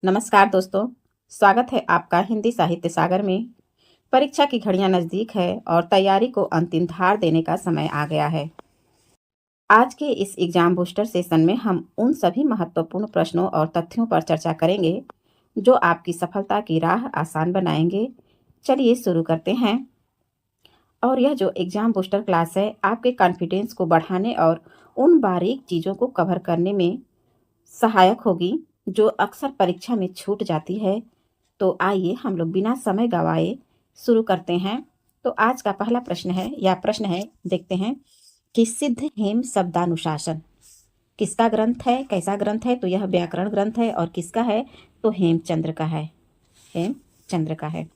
नमस्कार दोस्तों, स्वागत है आपका हिंदी साहित्य सागर में। परीक्षा की घड़ियां नज़दीक है और तैयारी को अंतिम धार देने का समय आ गया है। आज के इस एग्जाम बूस्टर सेशन में हम उन सभी महत्वपूर्ण प्रश्नों और तथ्यों पर चर्चा करेंगे जो आपकी सफलता की राह आसान बनाएंगे। चलिए शुरू करते हैं। और यह जो एग्जाम बूस्टर क्लास है आपके कॉन्फिडेंस को बढ़ाने और उन बारीक चीज़ों को कवर करने में सहायक होगी जो अक्सर परीक्षा में छूट जाती है। तो आइए हम लोग बिना समय गवाए शुरू करते हैं। तो आज का पहला प्रश्न है, देखते हैं कि सिद्ध हेम शब्दानुशासन किसका ग्रंथ है, कैसा ग्रंथ है? तो यह व्याकरण ग्रंथ है। और किसका है? तो हेमचंद्र का है। हेमचंद्र का है।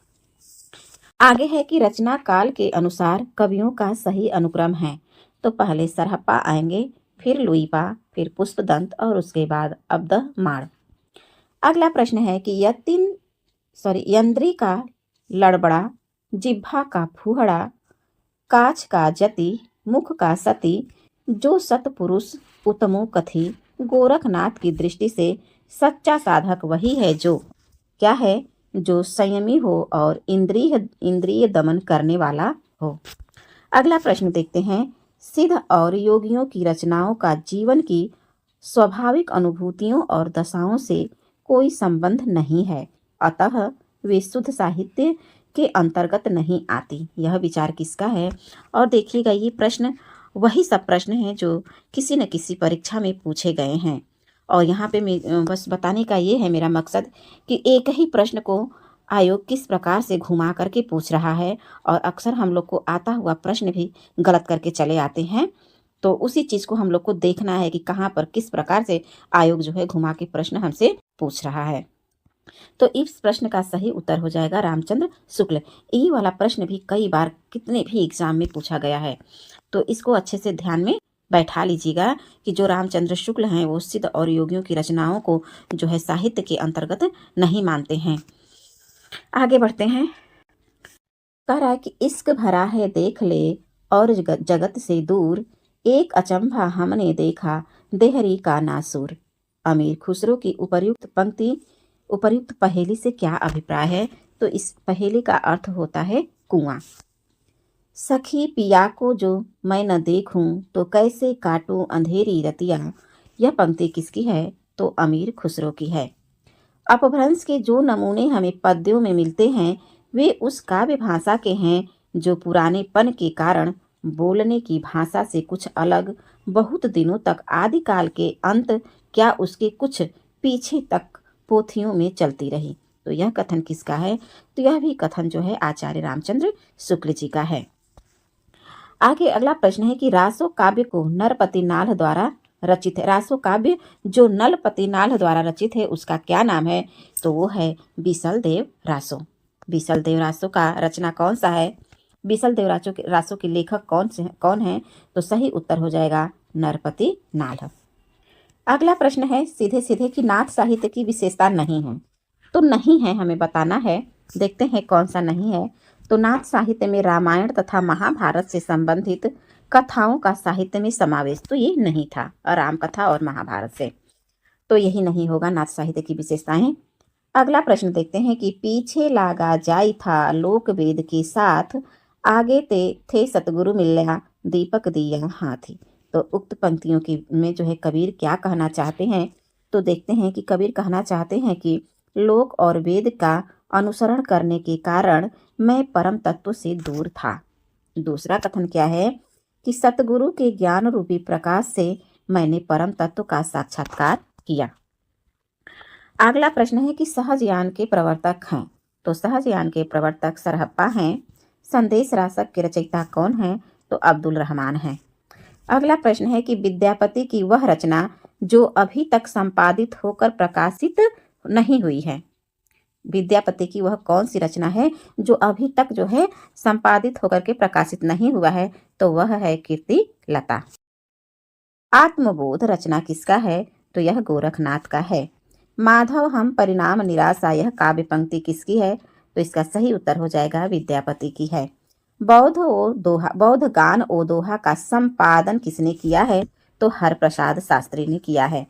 आगे है कि रचना काल के अनुसार कवियों का सही अनुक्रम है। तो पहले सरहप्पा आएंगे, फिर लुईपा, फिर पुष्पदंत और उसके बाद अब्दमाण। अगला प्रश्न है कि यंद्री का लड़बड़ा, जिह्वा का फूहड़ा, काछ का जति, मुख का सती, जो सतपुरुष उत्तमो कथी। गोरखनाथ की दृष्टि से सच्चा साधक वही है जो क्या है? जो संयमी हो और इंद्रिय दमन करने वाला हो। अगला प्रश्न देखते हैं, सिद्ध और योगियों की रचनाओं का जीवन की स्वाभाविक अनुभूतियों और दशाओं से कोई संबंध नहीं है, अतः वे शुद्ध साहित्य के अंतर्गत नहीं आती। यह विचार किसका है? और देखिएगा, ये प्रश्न वही सब प्रश्न हैं जो किसी न किसी परीक्षा में पूछे गए हैं। और यहाँ पे बस बताने का ये है मेरा मकसद कि एक ही प्रश्न को आयोग किस प्रकार से घुमा करके पूछ रहा है। और अक्सर हम लोग को आता हुआ प्रश्न भी गलत करके चले आते हैं। तो उसी चीज़ को हम लोग को देखना है कि कहाँ पर किस प्रकार से आयोग जो है घुमा के प्रश्न हमसे पूछ रहा है। तो इस प्रश्न का सही उत्तर हो जाएगा रामचंद्र शुक्ल। यही वाला प्रश्न भी कई बार कितने भी एग्जाम में पूछा गया है। तो इसको अच्छे से ध्यान में बैठा लीजिएगा कि जो रामचंद्र शुक्ल हैं वो सिद्ध और योगियों की रचनाओं को जो है साहित्य के अंतर्गत नहीं मानते हैं। आगे बढ़ते हैं। कह रहा है कि इश्क भरा है देख ले और जगत से दूर, एक अचंभा हमने देखा देहरी का नासूर। अमीर खुसरो की उपर्युक्त पहेली से क्या अभिप्राय है? तो इस पहेली का अर्थ होता है कुआं। सखी पिया को जो मैं न देखूं तो कैसे काटूं अंधेरी रतिया। यह पंक्ति किसकी है? तो अमीर खुसरो की है। अपभ्रंश के जो नमूने हमें पद्यों में मिलते हैं वे उस काव्य भाषा के हैं जो पुरानेपन के कारण बोलने की भाषा से कुछ अलग, बहुत दिनों तक आदिकाल के अंत क्या उसके कुछ पीछे तक पोथियों में चलती रही। तो यह कथन किसका है? तो यह भी कथन जो है आचार्य रामचंद्र शुक्ल जी का है। आगे अगला प्रश्न है कि रासो काव्य को नरपति नाल द्वारा रचित है। रासो काव्य जो नलपति नाल द्वारा रचित है उसका क्या नाम है? तो वो है बीसल देव रासो। बीसल देव रासो का रचना कौन सा है? बीसल देव रासो के लेखक कौन है? तो सही उत्तर हो जाएगा नरपति नाल। अगला प्रश्न है सीधे सीधे कि नाथ साहित्य की विशेषता नहीं है। तो नहीं है हमें बताना है। देखते हैं कौन सा नहीं है। तो नाथ साहित्य में रामायण तथा महाभारत से संबंधित कथाओं का साहित्य में समावेश तो ये नहीं था, राम कथा और महाभारत से। तो यही नहीं होगा नाथ साहित्य की विशेषताएं। अगला प्रश्न देखते हैं कि पीछे लागा जाई था लोक वेद के साथ, आगे थे सतगुरु मिल्या दीपक दिया हाथी। तो उक्त पंक्तियों की में जो है कबीर क्या कहना चाहते हैं? तो देखते हैं कि कबीर कहना चाहते हैं कि लोक और वेद का अनुसरण करने के कारण मैं परम तत्व से दूर था। दूसरा कथन क्या है? कि सतगुरु के ज्ञान रूपी प्रकाश से मैंने परम तत्व का साक्षात्कार किया। अगला प्रश्न है कि सहजयान के प्रवर्तक हैं। तो सहजयान के प्रवर्तक सरहप्पा हैं। संदेश रासक के रचयिता कौन है? तो अब्दुल रहमान है। अगला प्रश्न है कि विद्यापति की वह रचना जो अभी तक संपादित होकर प्रकाशित नहीं हुई है। विद्यापति की वह कौन सी रचना है जो अभी तक जो है संपादित होकर के प्रकाशित नहीं हुआ है? तो वह है कीर्ति लता। आत्मबोध रचना किसका है? तो यह गोरखनाथ का है। माधव हम परिणाम निराशा यह काव्य पंक्ति किसकी है? तो इसका सही उत्तर हो जाएगा विद्यापति की है। बौद्ध गान ओ दोहा का संपादन किसने किया है? तो हरप्रसाद शास्त्री ने किया है।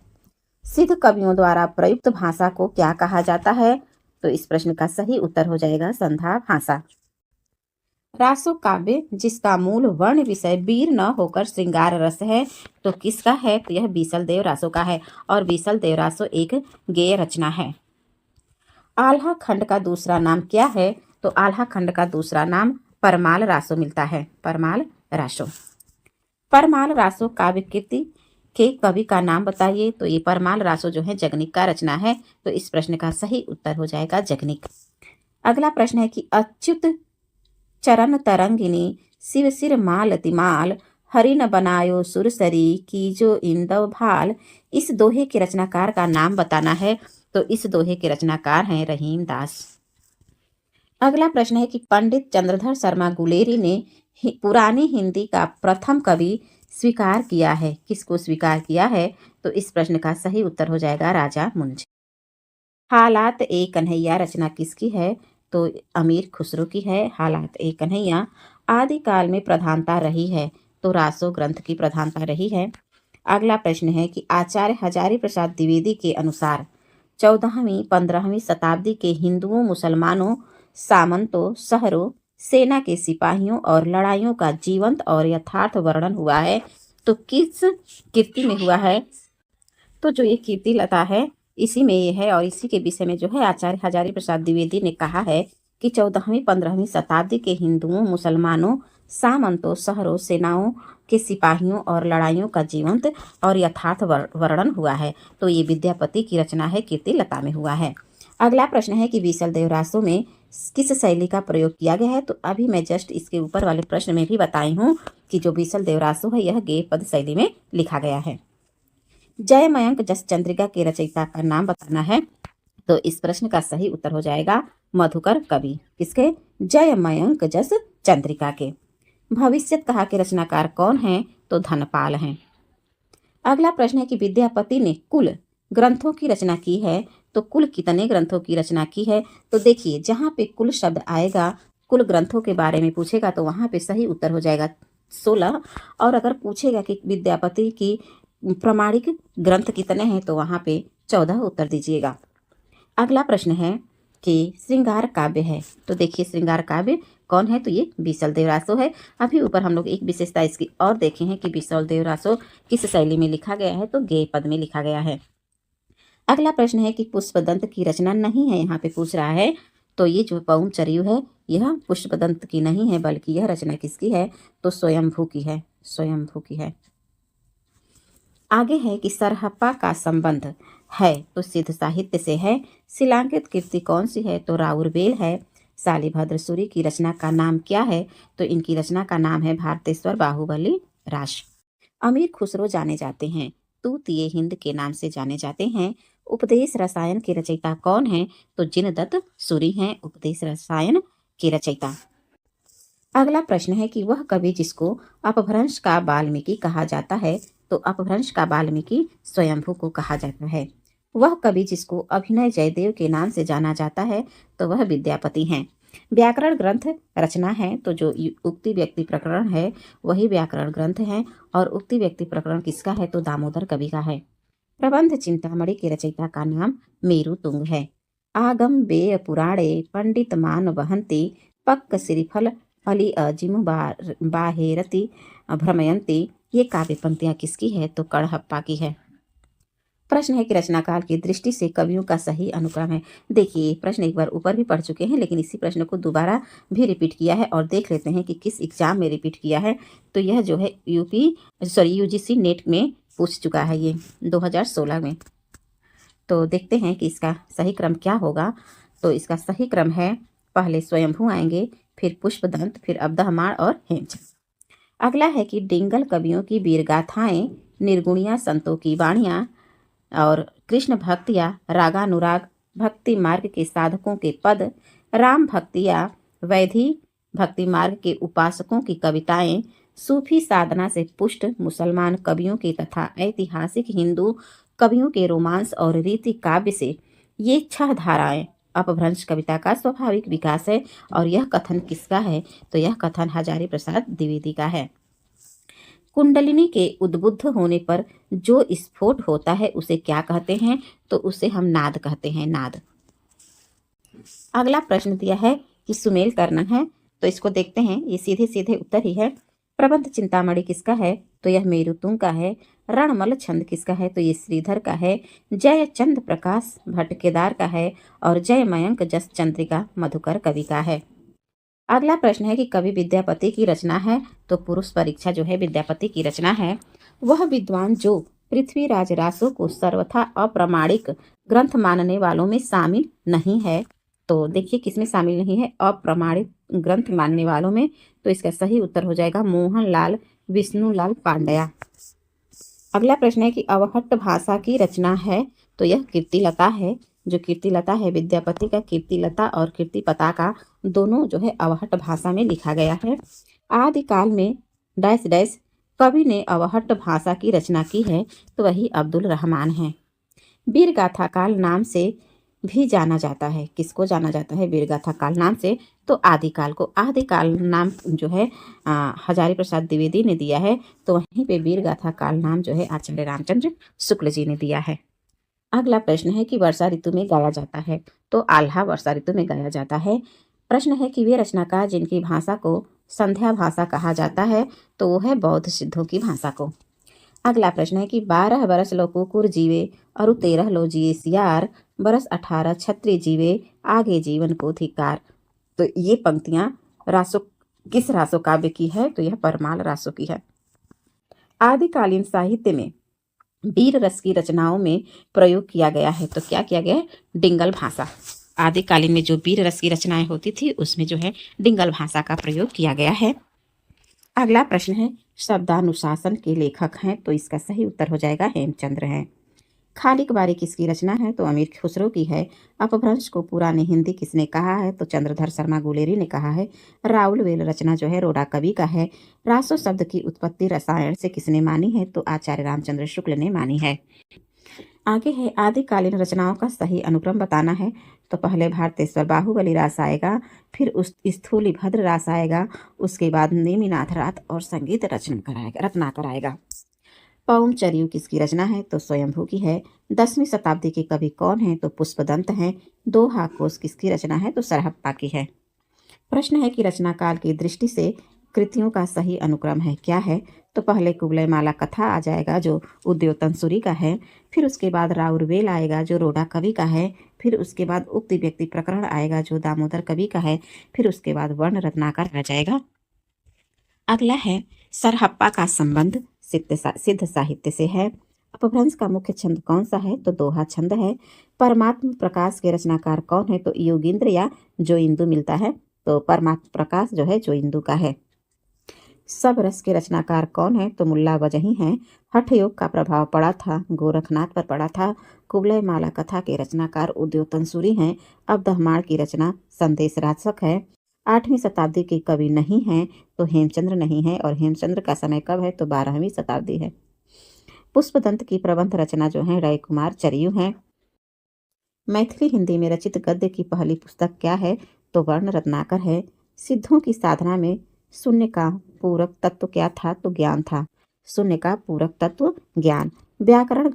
सिद्ध कवियों द्वारा प्रयुक्त भाषा को क्या कहा जाता है? तो इस प्रश्न का सही उत्तर हो जाएगा संधा भाषा। रासो काव्य जिसका मूल वर्ण विषय वीर न होकर श्रृंगार रस है, तो किसका है? तो यह बीसल देव रासो का है और बीसल देव रासो एक गेय रचना है। आल्हा खंड का दूसरा नाम क्या है? तो आल्हा खंड का दूसरा नाम परमाल रासो मिलता है, परमाल रासो। परमाल रासो काव्य कृति के कवि का नाम बताइए। तो ये परमाल रासो जो है जगनिक का रचना है, तो इस प्रश्न का सही उत्तर हो जाएगा जगनिक। अगला प्रश्न है कि अच्युत चरण तरंगिनी शिव सिर माल तिमाल हरि न बनायो सुरसरी की जो इंदव भाल, इस दोहे के रचनाकार का नाम बताना है। तो इस दोहे के रचनाकार हैं रहीम दास। अगला प्रश्न है कि पंडित चंद्रधर शर्मा गुलेरी ने पुरानी हिंदी का प्रथम कवि स्वीकार किया है। किसको स्वीकार किया है? तो इस प्रश्न का सही उत्तर हो जाएगा राजा मुंशी। हालात ए कन्हैया रचना किसकी है? तो अमीर खुसरो की है। हालात ए कन्हैया आदिकाल में प्रधानता रही है, तो रासो ग्रंथ की प्रधानता रही है। अगला प्रश्न है कि आचार्य हजारी प्रसाद द्विवेदी के अनुसार 14वीं 15वीं शताब्दी के हिंदुओं, मुसलमानों, सामंतों, शहरों, सेना के सिपाहियों और लड़ाइयों का जीवंत और यथार्थ वर्णन हुआ है, तो किस कीर्ति में हुआ है? तो जो ये कीर्ति लता है इसी में ये है, और इसी के विषय में जो है आचार्य हजारी प्रसाद द्विवेदी ने कहा है कि 14वीं 15वीं शताब्दी के हिंदुओं, मुसलमानों, सामंतों, शहरों, सेनाओं के सिपाहियों और लड़ाइयों का जीवंत और यथार्थ वर्णन हुआ है। तो ये विद्यापति की रचना है, कीर्ति लता में हुआ है। अगला प्रश्न है कि बीसल देव रासो में किस शैली का प्रयोग किया गया है? तो अभी मैं जस्ट इसके ऊपर वाले प्रश्न में भी बताई हूँ कि जो बीसल देव रासो है यह गेय पद शैली में लिखा गया है। जय मयंक जस चंद्रिका के रचयिता का नाम बताना है। तो इस प्रश्न का सही उत्तर हो जाएगा मधुकर कवि। किसके? जय मयंक जस चंद्रिका के। भविष्यत कहा के रचनाकार कौन हैं? तो धनपाल हैं। अगला प्रश्न है कि विद्यापति ने कुल ग्रंथों की रचना की है, तो कुल कितने ग्रंथों की रचना की है? तो देखिए जहाँ पे कुल शब्द आएगा, कुल ग्रंथों के बारे में पूछेगा, तो वहाँ पे सही उत्तर हो जाएगा 16। और अगर पूछेगा कि विद्यापति की प्रमाणिक ग्रंथ कितने हैं, तो वहाँ पे 14 उत्तर दीजिएगा। अगला प्रश्न है कि श्रृंगार काव्य है, तो देखिए श्रृंगार काव्य कौन है? तो ये बीसल देव रासो है। अभी ऊपर हम लोग एक विशेषता इसकी और देखे हैं कि बीसल देव रासो किस शैली में लिखा गया है, तो गेय पद में लिखा गया है। अगला प्रश्न है कि पुष्पदंत की रचना नहीं है, यहाँ पे पूछ रहा है। तो ये जो पवन चरियु है यह पुष्पदंत की नहीं है, बल्कि यह रचना किसकी है? तो स्वयंभू की है, स्वयंभू की है। आगे है कि सरहप्पा का संबंध है, तो सिद्ध साहित्य से है। शिलांकित कृति कौन सी है? तो राउरबेल है। शालिभद्र सूरी की रचना का नाम क्या है? तो इनकी रचना का नाम है भारतेश्वर बाहुबली रास। अमीर खुसरो जाने जाते हैं तूतिए हिंद के नाम से जाने जाते हैं। उपदेश रसायन के रचयिता कौन है? तो जिनदत्त सूरी हैं उपदेश रसायन के रचयिता। अगला प्रश्न है कि वह कवि जिसको अपभ्रंश का वाल्मीकि कहा जाता है, तो अपभ्रंश का वाल्मीकि स्वयंभू को कहा जाता है। वह कवि जिसको अभिनय जयदेव के नाम से जाना जाता है, तो वह विद्यापति हैं। व्याकरण ग्रंथ रचना है, तो जो उक्ति व्यक्ति प्रकरण है वही व्याकरण ग्रंथ है, और उक्ति व्यक्ति प्रकरण किसका है? तो दामोदर कवि का है। प्रबंध चिंतामणि के रचयिता का नाम मेरु तुंग है। आगम बेय पुराणे पंडित मान वहंती पक्क श्रीफल अली अजिम बाहेरती भ्रमयंती, ये काव्य पंक्तियां किसकी है? तो कड़हप्पा की है। प्रश्न है कि रचनाकाल की दृष्टि से कवियों का सही अनुक्रम है। देखिए प्रश्न एक बार ऊपर भी पढ़ चुके हैं, लेकिन इसी प्रश्न को दोबारा भी रिपीट किया है, और देख लेते हैं कि किस एग्जाम में रिपीट किया है। तो यह जो है यूजीसी नेट में पूछ चुका है, ये 2016 में। तो देखते हैं कि इसका सही क्रम क्या होगा। तो इसका सही क्रम है, पहले स्वयंभू आएंगे, फिर पुष्पदंत, फिर अब्दहमाण और हेमचंद। अगला है कि डिंगल कवियों की वीरगाथाएं, निर्गुणिया संतों की वाणियाँ और कृष्ण भक्त या रागानुराग भक्ति मार्ग के साधकों के पद, राम भक्ति या वैधि भक्ति मार्ग के उपासकों की कविताएं, सूफी साधना से पुष्ट मुसलमान कवियों के तथा ऐतिहासिक हिंदू कवियों के रोमांस और रीति काव्य से, ये 6 धाराएं अपभ्रंश कविता का स्वाभाविक विकास है। और यह कथन किसका है? तो यह कथन हजारी प्रसाद द्विवेदी का है। कुंडलिनी के उद्बुद्ध होने पर जो स्फोट होता है उसे क्या कहते हैं? तो उसे हम नाद कहते हैं, नाद। अगला प्रश्न दिया है कि सुमेल करना है, तो इसको देखते हैं। ये सीधे सीधे उत्तर ही है। प्रबंध चिंतामणि किसका है? तो यह मेरुतुंग का है। रणमल छंद किसका है? तो ये श्रीधर का है। जय चंद प्रकाश भट्ट केदार का है और जय मयंक जस चंद्रिका मधुकर कवि का है। अगला प्रश्न है कि कवि विद्यापति की रचना है, तो पुरुष परीक्षा जो है विद्यापति की रचना है। वह विद्वान जो पृथ्वीराज रासो को सर्वथा अप्रामाणिक ग्रंथ मानने वालों में शामिल नहीं है। तो देखिए किसमें शामिल नहीं है? अप्रामाणिक ग्रंथ मानने वालों में। तो इसका सही उत्तर हो जाएगा मोहनलाल विष्णुलाल पांड्या। अगला प्रश्न है कि अवहट्ट भाषा की रचना है, तो यह कीर्तिलता है। जो कीर्तिलता है विद्यापति का, कीर्तिलता और कीर्ति पताका दोनों जो है अवहट्ट भाषा में लिखा गया है। आदिकाल में डैश डैश कवि ने अवहट्ट भाषा की रचना की है, तो वही अब्दुल रहमान है। वीर गाथा काल नाम से भी जाना जाता है। किसको जाना जाता है वीर गाथा काल नाम से? तो आदिकाल को। आदिकाल नाम जो है हजारी प्रसाद द्विवेदी ने दिया है, तो वहीं पे वीर गाथा काल नाम जो है आचार्य रामचंद्र शुक्ल जी ने दिया है। अगला प्रश्न है कि वर्षा ऋतु में गाया जाता है, तो आल्हा वर्षा ऋतु में गाया जाता है। प्रश्न है कि वे रचनाकार जिनकी भाषा को संध्या भाषा कहा जाता है, तो वो है बौद्ध सिद्धों की भाषा को। अगला प्रश्न है कि 12 बरस लो कुकुर जीवे और 13 लो जिए सियार, बरस 18 छत्री जीवे आगे जीवन को धिकार। तो ये पंक्तियां रासो किस रासो काव्य की है? तो यह परमाल रासो की है। आदिकालीन साहित्य में वीर रस की रचनाओं में प्रयोग किया गया है, तो क्या किया गया है? डिंगल भाषा। आदिकालीन में जो वीर रस की रचनाएं होती थी उसमें जो है डिंगल भाषा का प्रयोग किया गया है। अगला प्रश्न है शब्दानुशासन के लेखक हैं, तो इसका सही उत्तर हो जाएगा हेमचंद्र हैं। खालिक बारी किसकी रचना है? तो अमीर खुसरो की है। अपभ्रंश को पुरानी हिंदी किसने कहा है? तो चंद्रधर शर्मा गुलेरी ने कहा है। राउल वेल रचना जो है रोडा कवि का है। रासो शब्द की उत्पत्ति रसायन से किसने मानी है? तो आचार्य रामचंद्र शुक्ल ने मानी है। आगे है आदिकालीन रचनाओं का सही अनुक्रम बताना है, तो पहले भारतेश्वर बाहुबली रास आएगा, फिर उस स्थूली भद्र रास आएगा, उसके बाद नेमिनाथ रात और संगीत रत्नाकर आएगा। पौम चरियू किसकी रचना है? तो स्वयंभू की है। 10वीं शताब्दी के कवि कौन है? तो पुष्पदंत हैं। दोहा कोश किसकी रचना है? तो सरहप्पा की है। प्रश्न है कि रचना काल की दृष्टि से कृतियों का सही अनुक्रम है क्या है? तो पहले कुवलय माला कथा आ जाएगा जो उद्योतन सूरी का है, फिर उसके बाद राउरवेल आएगा जो रोडा कवि का है, फिर उसके बाद उक्ति व्यक्ति प्रकरण आएगा जो दामोदर कवि का है, फिर उसके बाद वर्ण रत्नाकर आ जाएगा। अगला है सरहप्पा का संबंध सिद्ध साहित्य से है। अपभ्रंश का मुख्य छंद कौन सा है? तो दोहा छंद है। परमात्म प्रकाश के रचनाकार कौन है? तो योगींद्र या जो इंदु मिलता है, तो परमात्म प्रकाश जो है जो इंदु का है। सब रस के रचनाकार कौन है? तो मुल्ला वजही हैं। हठ योग का प्रभाव पड़ा था गोरखनाथ पर पड़ा था। कुवलय माला कथा के रचनाकार उद्योतन सूरी हैं। अब दहमाड़ की रचना संदेश राजक है। 8वीं शताब्दी के कवि नहीं हैं, तो हेमचंद्र नहीं है, और हेमचंद्र का समय कब है? तो 12वीं शताब्दी है। पुष्पदंत की प्रबंध रचना जो है राय कुमार चरियू हैं। मैथिली हिंदी में रचित गद्य की पहली पुस्तक क्या है? तो वर्ण रत्नाकर है। सिद्धों की साधना में शून्य का पूरक तत्व क्या था? तो ज्ञान था। शून्य का पूरक तत्व ज्ञान। व्याकरण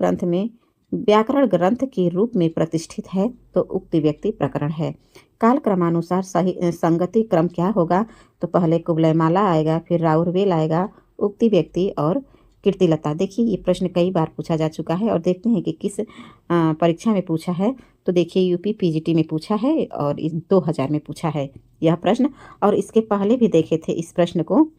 ग्रंथ के रूप में प्रतिष्ठित है, तो उक्ति व्यक्ति प्रकरण है। काल क्रमानुसार सही संगति क्रम क्या होगा? तो पहले कुवलय माला आएगा, फिर राउरवेल आएगा, उक्ति व्यक्ति और कीर्तिलता। देखिए ये प्रश्न कई बार पूछा जा चुका है और देखते हैं कि किस परीक्षा में पूछा है। तो देखिए यूपी पीजीटी में पूछा है और 2000 में पूछा है यह प्रश्न, और इसके पहले भी देखे थे इस प्रश्न को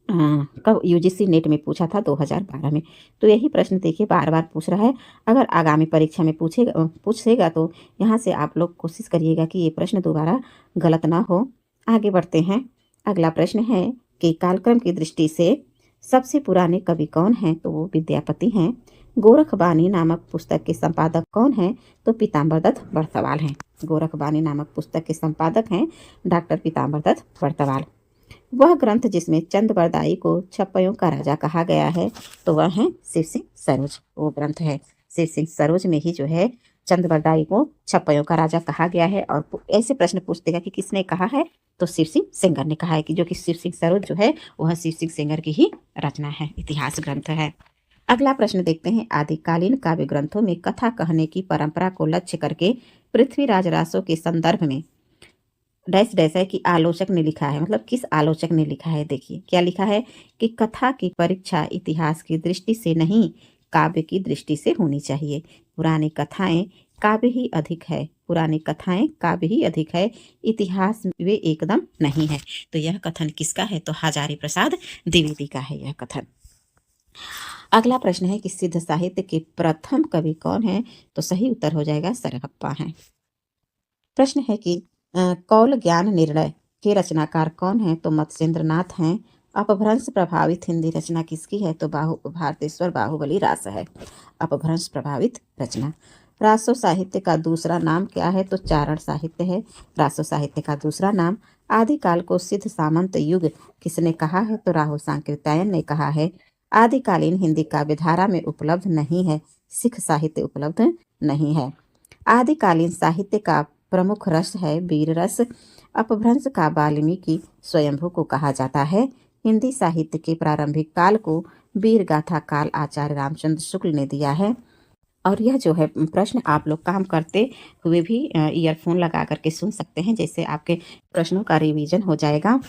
कब यूजीसी नेट में पूछा था 2012 में। तो यही प्रश्न देखिए बार बार पूछ रहा है। अगर आगामी परीक्षा में पूछेगा तो यहाँ से आप लोग कोशिश करिएगा कि ये प्रश्न दोबारा गलत ना हो। आगे बढ़ते हैं। अगला प्रश्न है कि कालक्रम की दृष्टि से सबसे पुराने कवि कौन हैं? तो वो विद्यापति हैं। गोरखबानी नामक पुस्तक के संपादक कौन हैं? तो पीताम्बर दत्त बड़सवाल हैं। गोरखबानी नामक पुस्तक के संपादक हैं डॉक्टर पीताम्बर दत्त बड़सवाल। वह ग्रंथ जिसमें चंद बरदाई को छप्पयों का राजा कहा गया है, तो वह है शिव सिंह सरोज। वो ग्रंथ है शिव सिंह सरोज में ही जो है चंद बरदाई को छप्पयों का राजा कहा गया है। और ऐसे प्रश्न पूछतेगा कि किसने कहा है, तो शिव सिंह सेंगर ने कहा है कि जो कि शिव सिंह सरोद जो है वह शिव सिंह सेंगर की ही रचना है, इतिहास ग्रंथ है। अगला प्रश्न देखते हैं। आदिकालीन काव्य ग्रंथों में कथा कहने की परंपरा को लक्ष्य करके पृथ्वीराज रासो के संदर्भ में डैश डैश है कि आलोचक ने लिखा है, मतलब किस आलोचक ने लिखा है। देखिए क्या लिखा है कि कथा की परीक्षा इतिहास की दृष्टि से नहीं, काव्य की दृष्टि से होनी चाहिए। पुरानी कथाएं काव्य ही अधिक है, पुरानी कथाएं काव्य ही अधिक है, इतिहास वे एकदम नहीं है। तो यह कथन किसका है? तो हजारी प्रसाद द्विवेदी का है यह कथन। अगला प्रश्न है कि सिद्ध साहित्य के प्रथम कवि कौन है? तो सही उत्तर हो जाएगा सरहप्पा है। प्रश्न है कि कौल ज्ञान निर्णय के रचनाकार कौन है? तो मत्स्येंद्र नाथ हैं। अपभ्रंश प्रभावित हिंदी रचना किसकी है? तो भारतेश्वर बाहुबली रास है अपभ्रंश प्रभावित रचना। रासो साहित्य का दूसरा नाम क्या है? तो चारण साहित्य है रासो साहित्य का दूसरा नाम। आदिकाल को सिद्ध सामंत युग किसने कहा है? तो राहु सांकृत्यायन ने कहा है। आदिकालीन हिंदी काव्यधारा में उपलब्ध नहीं है, सिख साहित्य उपलब्ध नहीं है। आदिकालीन साहित्य का प्रमुख रस है वीर रस। अपभ्रंश का वाल्मीकि स्वयंभू को कहा जाता है। हिंदी साहित्य के प्रारंभिक काल को वीर गाथा काल आचार्य रामचंद्र शुक्ल ने दिया है। और यह जो है प्रश्न आप लोग काम करते हुए भी ईयरफोन लगा करके सुन सकते हैं, जैसे आपके प्रश्नों का रिवीजन हो जाएगा।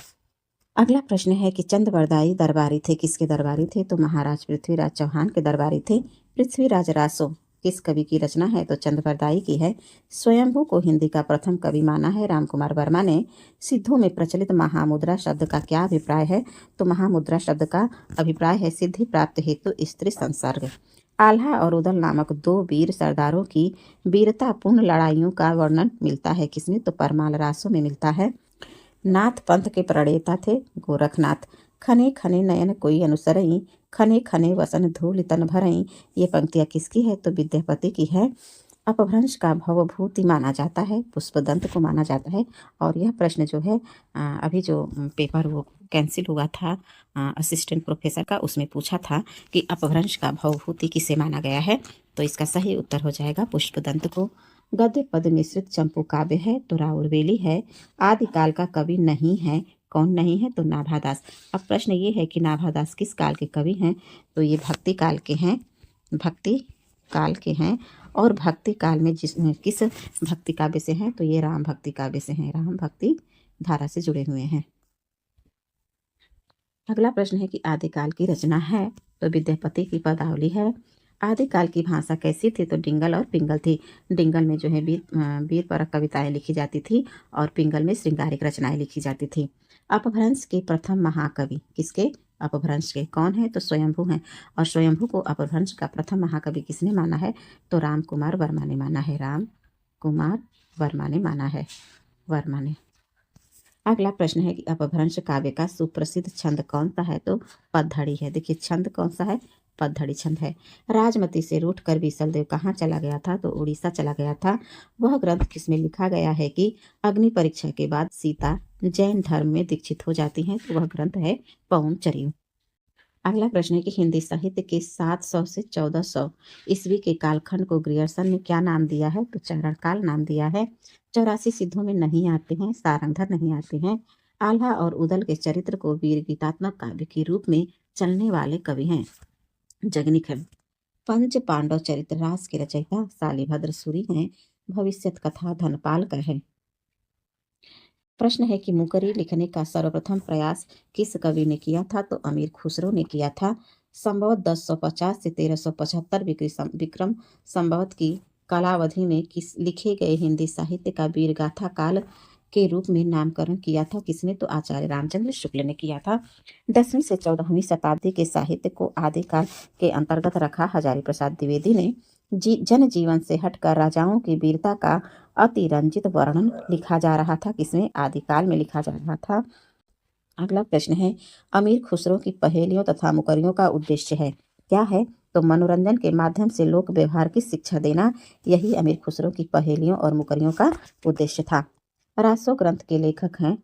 अगला प्रश्न है कि चंदबरदाई दरबारी थे, किसके दरबारी थे? तो महाराज पृथ्वीराज चौहान के दरबारी थे। पृथ्वीराज रासो किस कवि की रचना है? तो चंदबरदाई की है। स्वयंभू को हिंदी का प्रथम कवि माना है रामकुमार वर्मा ने। सिद्धों में प्रचलित महामुद्रा शब्द का क्या अभिप्राय है? तो महामुद्रा शब्द का अभिप्राय है सिद्धि प्राप्त हेतु स्त्री संसर्ग। आल्हा और उदल नामक दो वीर सरदारों की वीरतापूर्ण लड़ाइयों का वर्णन मिलता है किसमें? तो परमाल रासो में मिलता है। नाथ पंथ के प्रणेता थे गोरखनाथ। खने खने नयन कोई अनुसरई, खने खने वसन धूल तन भरई। ये पंक्तियाँ किसकी है? तो विद्यापति की है। अपभ्रंश का भवभूति माना जाता है पुष्पदंत को माना जाता है। और यह प्रश्न जो है अभी जो पेपर वो कैंसिल हुआ था असिस्टेंट प्रोफेसर का, उसमें पूछा था कि अपभ्रंश का भवभूति किसे माना गया है? तो इसका सही उत्तर हो जाएगा पुष्पदंत को। गद्य पद मिश्रित चंपू काव्य है तो राउरवेली है। आदिकाल का कवि नहीं है, कौन नहीं है? तो नाभादास। अब प्रश्न ये है कि नाभादास किस काल के कवि हैं? तो ये भक्ति काल के हैं, भक्ति काल के हैं। और भक्ति काल में किस भक्ति काव्य से हैं? तो ये राम भक्ति काव्य से हैं, राम भक्ति धारा से जुड़े हुए हैं। अगला प्रश्न है कि आदिकाल की रचना है तो विद्यापति की पदावली है। आदिकाल की भाषा कैसी थी? तो डिंगल और पिंगल थी। डिंगल में जो है वीर परक कविताएं लिखी जाती थी और पिंगल में श्रृंगारिक रचनाएं लिखी जाती थी। अपभ्रंश के प्रथम महाकवि किसके? अपभ्रंश के कौन है? तो स्वयंभू हैं। और स्वयंभू को अपभ्रंश का प्रथम महाकवि किसने माना है? तो राम कुमार वर्मा ने माना है, राम कुमार वर्मा ने माना है, वर्मा ने। अगला प्रश्न है कि अपभ्रंश काव्य का सुप्रसिद्ध छंद कौन सा है? तो पदधड़ी है। देखिए छंद कौन सा है? पदधड़ी छंद है। राजमती से रूठकर बीसलदेव कहाँ चला गया था? तो उड़ीसा चला गया था। वह ग्रंथ किसमें लिखा गया है कि अग्नि परीक्षा के बाद सीता जैन धर्म में दीक्षित हो जाती हैं? तो वह ग्रंथ है पवनचरिऊ। अगला प्रश्न है कि हिंदी साहित्य के 700 से 1400 ईस्वी के कालखंड को ग्रियर्सन ने क्या नाम दिया है? तो चरण काल नाम दिया है। 84 सिद्धों में नहीं आते हैं, सारंगधर नहीं आते हैं। आल्हा और उदल के चरित्र को वीर गीतात्मक काव्य के रूप में चलने वाले कवि हैं जगनिक है। पंच पांडव चरित्र रास के रचयिता शालिभद्र सूरी हैं। भविष्यत कथा धनपाल का है। प्रश्न है कि मुकरी लिखने का सर्वप्रथम प्रयास किस कवि ने किया था? तो अमीर खुसरो ने किया था। संभवत 1050 से 1375 विक्रम संभवत की कालावधि में किस लिखे गए हिंदी साहित्य का वीरगाथा काल के रूप में नामकरण किया था किसने? तो आचार्य रामचंद्र शुक्ल ने किया था। 10वीं से 14वीं शताब्दी के साहित्य को आदिकाल के अंतर्गत रखा हजारी प्रसाद द्विवेदी ने। जनजीवन से हटकर राजाओं की वीरता का अतिरंजित वर्णन लिखा जा रहा था किसमें? आदिकाल में लिखा जा रहा था। अगला प्रश्न है अमीर खुसरो की पहेलियों तथा मुकरियों का उद्देश्य है क्या है? तो मनोरंजन के माध्यम से लोक व्यवहार की शिक्षा देना, यही अमीर खुसरो की पहेलियों और मुकरियों का उद्देश्य था। रासो ग्रंथ के लेखक हैं,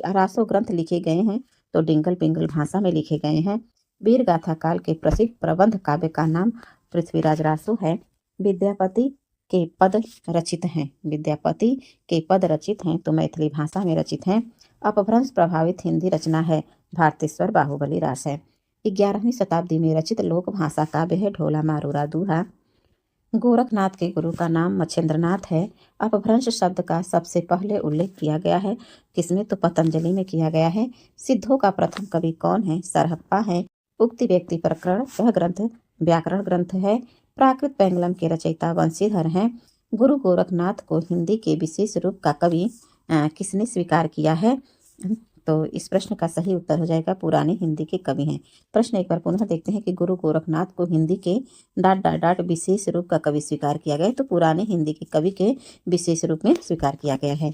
रासो ग्रंथ लिखे गए हैं तो डिंगल पिंगल भाषा में लिखे गए हैं। वीर गाथा काल के प्रसिद्ध प्रबंध काव्य का नाम पृथ्वीराज रासो है। विद्यापति के पद रचित हैं, विद्यापति के पद रचित हैं तो मैथिली भाषा में रचित हैं। अपभ्रंश प्रभावित हिंदी रचना है भारतेश्वर बाहुबली रास है। 11वीं शताब्दी में रचित लोक भाषा काव्य है ढोला मारूरा दूहा। गोरखनाथ के गुरु का नाम मच्छेंद्रनाथ है। अपभ्रंश शब्द का सबसे पहले उल्लेख किया गया है किसमें, तो पतंजलि में किया गया है। सिद्धों का प्रथम कवि कौन है, सरहप्पा है। उक्ति व्यक्ति प्रकरण, यह ग्रंथ व्याकरण ग्रंथ है। प्राकृत पेंगलम के रचयिता वंशीधर हैं। गुरु गोरखनाथ को हिंदी के विशेष रूप का कवि किसने स्वीकार किया है, तो इस प्रश्न का सही उत्तर हो जाएगा पुराने हिंदी के कवि हैं। प्रश्न एक बार पुनः देखते हैं कि गुरु गोरखनाथ को हिंदी के डाट डाट डाट विशेष रूप का कवि स्वीकार किया गया है, तो पुराने हिंदी के कवि के विशेष रूप में स्वीकार किया गया है।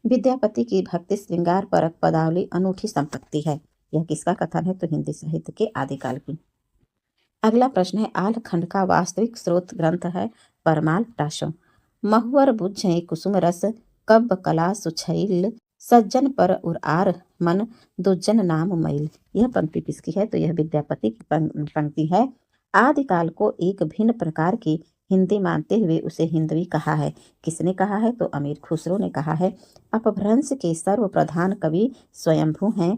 विद्यापति की भक्ति श्रृंगार परक पदावली अनूठी संपत्ति है, यह किसका कथन है, तो हिंदी साहित्य के आदिकाल की। अगला प्रश्न है आल खंड का वास्तविक स्रोत ग्रंथ है परमाल टाशो। महुअर बुझ कुसुम रस कब्ब कला सुछैल सज्जन पर उर मन दुज्जन नाम मैल। यह पंक्ति किसकी है, तो यह विद्यापति की पंक्ति है। आदिकाल को एक भिन्न प्रकार की हिंदी मानते हुए उसे हिंदवी कहा है। किसने कहा है, तो अमीर खुसरो ने कहा है। अपभ्रंश के सर्व प्रधान कवि स्वयंभू हैं।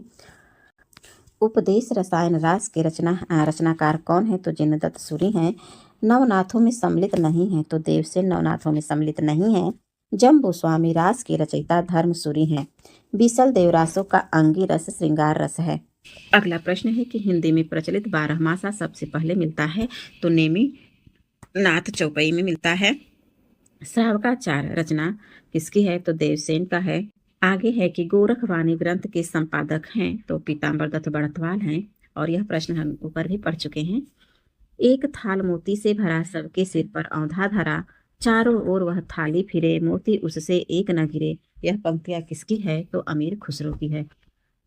उपदेश रसायन रास के रचनाकार कौन है, तो जिनदत्त सूरी हैं। नवनाथों में सम्मिलित नहीं है, तो देवसेन नवनाथों में सम्मिलित नहीं है। जम्बू स्वामी रास के रचयिता धर्मसूरी हैं। बीसल देवरासों का अंगी रस श्रृंगार रस है। अगला प्रश्न है कि हिंदी में प्रचलित 12मासा सबसे पहले मिलता है, तो नेमी नाथ चौपई में मिलता है। श्रावकाचार रचना किसकी है, तो देवसेन का है। आगे है कि गोरखवाणी ग्रंथ के संपादक हैं, तो पीताम्बर दत्त बड़तवाल हैं, और यह प्रश्न हम ऊपर भी पढ़ चुके हैं। एक थाल मोती से भरा सबके सिर पर औंधा धरा, चारों ओर वह थाली फिरे मोती उससे एक न गिरे। यह पंक्तियां किसकी है, तो अमीर खुसरो की है।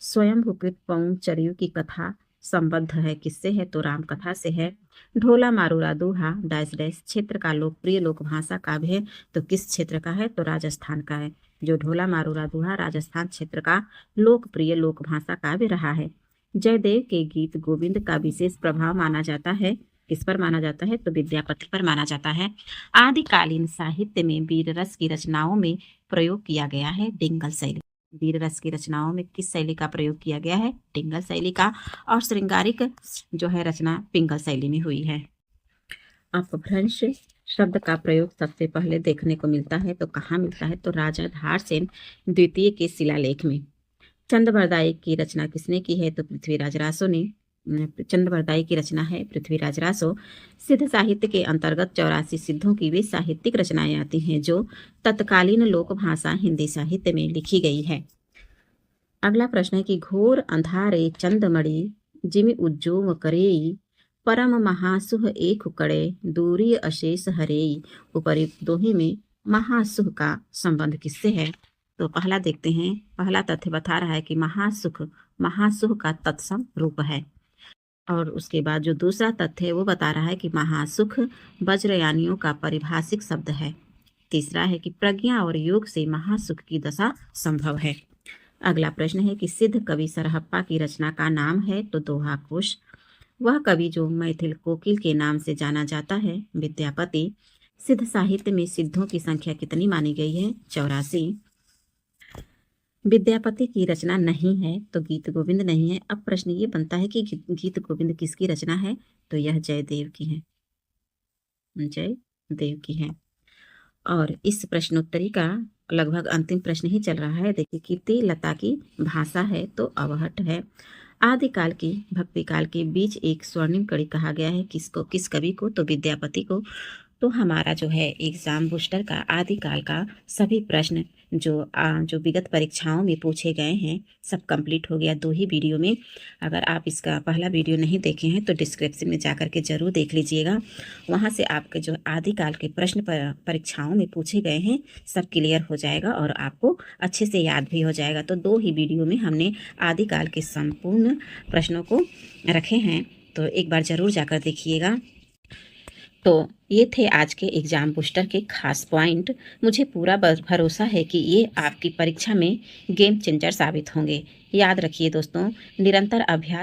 स्वयं भूकृत पौन चरियु की कथा संबद्ध है किससे है, तो राम कथा से है। ढोला मारूरा दूहा डैश डैश क्षेत्र का लोकप्रिय लोकभाषा काव्य है, तो किस क्षेत्र का है, तो राजस्थान का है। जो ढोला मारूरा दूहा राजस्थान क्षेत्र का लोकप्रिय लोकभाषा काव्य रहा है। जयदेव के गीत गोविंद का विशेष प्रभाव माना जाता है, किस पर माना जाता है, तो विद्यापति पर माना जाता है। आदिकालीन साहित्य में वीर रस की रचनाओं में प्रयोग किया गया है डिंगल शैली। वीर रस की रचनाओं में किस शैली का प्रयोग किया गया है, डिंगल शैली का। और श्रृंगारिक जो है रचना पिंगल शैली में हुई है। अपभ्रंश शब्द का प्रयोग सबसे पहले देखने को मिलता है, तो कहाँ मिलता है, तो राजा धारसेन द्वितीय के शिलालेख में। चंद्रबरदाई की रचना किसने की है, तो पृथ्वीराज रासो ने। चंद्रबरदाई की रचना है पृथ्वीराज रासो। सिद्ध साहित्य के अंतर्गत 84 सिद्धों की वे साहित्यिक रचनाएं आती हैं जो तत्कालीन लोक भाषा हिंदी साहित्य में लिखी गई है। अगला प्रश्न है कि घोर अंधारे चंदमणि जिमि उज्जोम करेई परम महासुह एक कड़े दूरी अशेष हरेई। उपरिक्त दोहे में महासुह का संबंध किससे है, तो पहला देखते हैं। पहला तथ्य बता रहा है कि महासुह का तत्सम रूप है, और उसके बाद जो दूसरा तथ्य है वो बता रहा है कि महासुख वज्रयानियों का पारिभाषिक शब्द है। तीसरा है कि प्रज्ञा और योग से महासुख की दशा संभव है। अगला प्रश्न है कि सिद्ध कवि सरहप्पा की रचना का नाम है, तो दोहा कोश। वह कवि जो मैथिल कोकिल के नाम से जाना जाता है विद्यापति। सिद्ध साहित्य में सिद्धों की संख्या कितनी मानी गई है, 84। विद्यापति की रचना नहीं है, तो गीत गोविंद नहीं है। अब प्रश्न ये बनता है कि गीत गोविंद किसकी रचना है, तो यह जयदेव की है, जयदेव की है। और इस प्रश्नोत्तरी का लगभग अंतिम प्रश्न ही चल रहा है। देखिए, कीर्ति लता की भाषा है, तो अवहट है। आदिकाल की भक्तिकाल के बीच एक स्वर्णिम कड़ी कहा गया है, किसको, किस कवि को, तो विद्यापति को। तो हमारा जो है एग्जाम बूस्टर का आदिकाल का सभी प्रश्न जो विगत परीक्षाओं में पूछे गए हैं सब कंप्लीट हो गया 2 ही वीडियो में। अगर आप इसका पहला वीडियो नहीं देखे हैं तो डिस्क्रिप्शन में जाकर के ज़रूर देख लीजिएगा। वहाँ से आपके जो आदिकाल के प्रश्न परीक्षाओं में पूछे गए हैं सब क्लियर हो जाएगा और आपको अच्छे से याद भी हो जाएगा। तो 2 ही वीडियो में हमने आदिकाल के संपूर्ण प्रश्नों को रखे हैं, तो एक बार ज़रूर जाकर देखिएगा। तो ये थे आज के एग्ज़ाम बूस्टर के खास पॉइंट। मुझे पूरा भरोसा है कि ये आपकी परीक्षा में गेम चेंजर साबित होंगे। याद रखिए दोस्तों, निरंतर अभ्यास